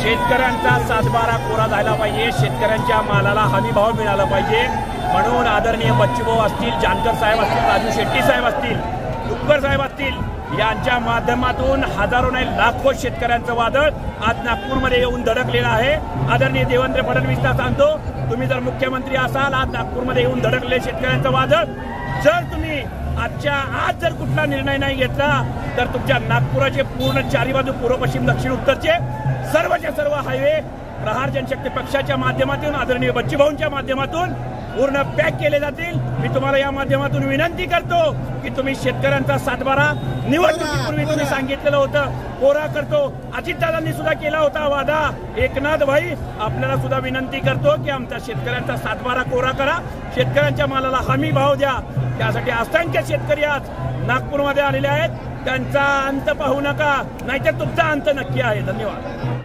शेतकऱ्यांचा सातबारा कोरा झाला पाहिजे, शेतकऱ्यांच्या मालाला हमीभाव मिळाला पाहिजे म्हणून आदरणीय बच्चूभाऊ असतील, जानकर साहेब असतील, राजू शेट्टी साहेब असतील, दुक्कर साहेब असतील यांच्या माध्यमातून हजारो नाही लाखो शेतकऱ्यांचं वादळ आज नागपूरमध्ये येऊन धडकलेलं आहे। आदरणीय देवेंद्र फडणवीसला सांगतो, तुम्ही जर मुख्यमंत्री असाल, आज नागपूरमध्ये येऊन धडकले शेतकऱ्यांचं वादळ, जर तुम्ही आज जर कुठला निर्णय नाही घेतला तर तुमच्या नागपुराचे पूर्ण चारी बाजू पूर्व पश्चिम दक्षिण उत्तरचे सर्वच्या सर्व हायवे प्रहार जनशक्ती पक्षाच्या माध्यमातून आदरणीय बच्चूभाऊंच्या माध्यमातून पूर्ण पॅक केले जातील। मी तुम्हाला या माध्यमातून विनंती करतो की तुम्ही शेतकऱ्यांचा सातबारा निवडणुकीपूर्वी तुम्ही सांगितलेलं होतं कोरा करतो, अजितदादांनी सुद्धा केला होता वादा। एकनाथ भाई आपल्याला सुद्धा विनंती करतो की आमच्या शेतकऱ्यांचा सातबारा कोरा करा, शेतकऱ्यांच्या मालाला हमी भाव द्या। त्यासाठी असंख्य शेतकरी आज नागपूरमध्ये आलेले आहेत, त्यांचा अंत पाहू नका, नाहीतर तुमचा अंत नक्की आहे। धन्यवाद।